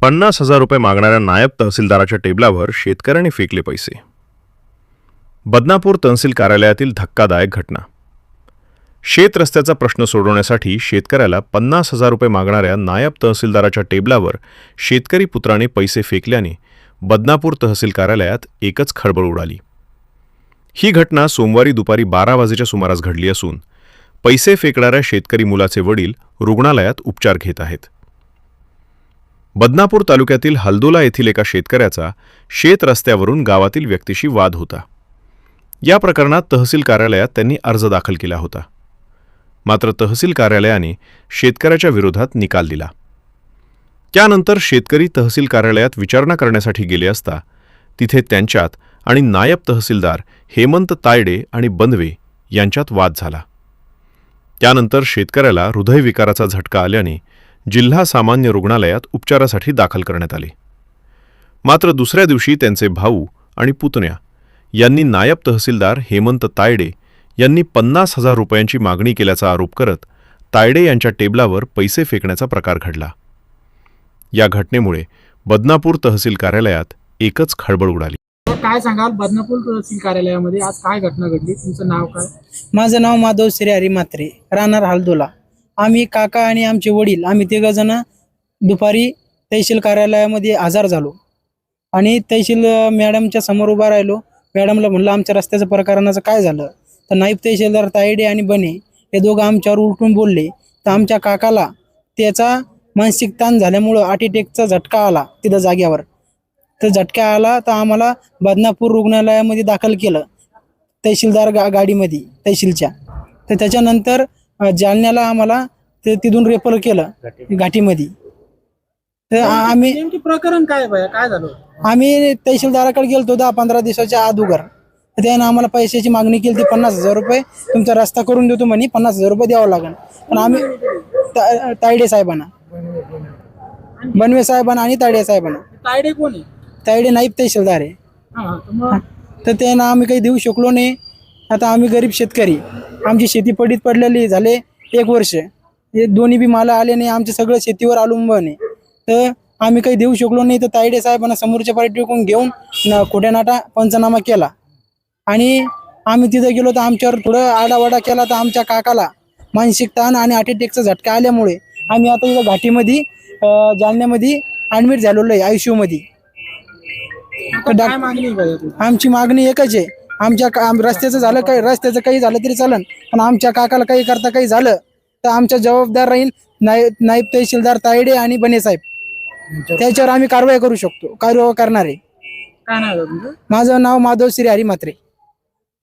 50,000 रुपये मागणाऱ्या नायब तहसीलदाराच्या टेबलावर शेतकऱ्यांनी फेकले पैसे. बदनापूर तहसील कार्यालयातील धक्कादायक घटना. शेत रस्त्याचा प्रश्न सोडवण्यासाठी शेतकऱ्याला 50,000 रुपये मागणाऱ्या नायब तहसीलदाराच्या टेबलावर शेतकरी पुत्राने पैसे फेकल्याने बदनापूर तहसील कार्यालयात एकच खळबळ उडाली. ही घटना सोमवारी दुपारी 12 वाजेच्या सुमारास घडली असून पैसे फेकणाऱ्या शेतकरी मुलाचे वडील रुग्णालयात उपचार घेत आहेत. बदनापूर तालुक्यातील हलदोला येथील एका शेतकऱ्याचा शेत रस्त्यावरून गावातील व्यक्तीशी वाद होता. या प्रकरणात तहसील कार्यालयात त्यांनी अर्ज दाखल केला होता. मात्र तहसील कार्यालयाने शेतकऱ्याच्या विरोधात निकाल दिला. त्यानंतर शेतकरी तहसील कार्यालयात विचारणा करण्यासाठी गेले असता तिथे त्यांच्यात आणि नायब तहसीलदार हेमंत तायडे आणि बंदवे यांच्यात वाद झाला. त्यानंतर शेतकऱ्याला हृदयविकाराचा झटका आल्याने जिल्हा सामान्य रुग्णालयात उपचारासाठी दाखल करण्यात आले. मात्र दुसऱ्या दिवशी त्यांचे भाऊ आणि पुतण्या यांनी नायब तहसीलदार हेमंत तायडे यांनी 50,000 रुपयांची मागणी केल्याचा आरोप करत तायडे यांच्या टेबलावर पैसे फेकण्याचा प्रकार घडला. या घटनेमुळे बदनापूर तहसील कार्यालयात एकच खळबळ उडाली. काय सांगाल, बदनापूर तहसील कार्यालयामध्ये आज काय घटना घडली? तुमचं नाव काय? माझं नाव माधव श्री हरी म्हात्रे, राहणार हलदोला. आम्ही काका आणि आमचे वडील आम्ही तिघजण दुपारी तहसील कार्यालयामध्ये हजर झालो आणि तहसील मॅडमच्या समोर उभा राहिलो. मॅडमला म्हणलं आमच्या रस्त्याचं प्रकरणाचं काय झालं, तर नायब तहसीलदार तायडे आणि बने हे दोघं आमच्यावर उलटून बोलले. तर आमच्या काकाला त्याचा मानसिक ताण झाल्यामुळं हार्ट अटॅकचा झटका आला तिथं जाग्यावर. तर झटका आला तर आम्हाला बदनापूर रुग्णालयामध्ये दाखल केलं तहसीलदार गाडीमध्ये तहसीलच्या. तर त्याच्यानंतर जालन्याला आम्हाला ते तिथून रेफर केलं घाटीमध्ये. तर आम्ही नेमकी प्रकरण काय आहे, काय झालं? आम्ही तहसीलदाराकडे गेलतो 10-15 दिवसाच्या अगोदर. तर त्यानं आम्हाला पैशाची मागणी केली ती 50,000 रुपये तुमचा रस्ता करून देतो म्हणे, 50,000 रुपये द्यावं लागेल. पण आम्ही तायडे साहेबांना, बनवे साहेबांना आणि तायडे साहेबांना. तायडे कोण आहे? तायडे नाईब तहसीलदार आहे. तर त्यांना आम्ही काही देऊ शकलो नाही. आता आम्ही गरीब शेतकरी, आमची शेती पडीत पडलेली झाले 1 वर्ष. हे दोन्ही बी मला आले नाही, आमचे सगळं शेतीवर अवलंबून आहे. तर आम्ही काही देऊ शकलो नाही. तर तायडे साहेबांना समोरच्या पार्टीकडून घेऊन खोट्या नाटा पंचनामा केला आणि आम्ही तिथे गेलो तर आमच्यावर थोडं आडावाडा केला. तर आमच्या काकाला मानसिक ताण आणि हार्ट अटॅकचा झटका आल्यामुळे आम्ही आता इथं घाटीमध्ये जालन्यामध्ये ॲडमिट झालेलो आहे ICU मध्ये. काय मागणी आहे? आमची मागणी एकच आहे, आमच्या रस्त्याचं झालं काही, रस्त्याचं काही झालं तरी चालेल, पण आमच्या काकाला काही करता काही झालं तर आमच्या जबाबदार राहील नायब तहसीलदार तायडे आणि बने साहेब. त्याच्यावर आम्ही कारवाई करू शकतो, कारवाई करणार आहे. काय नाव आहे तुमचं? माझं नाव माधव श्री हरी म्हात्रे.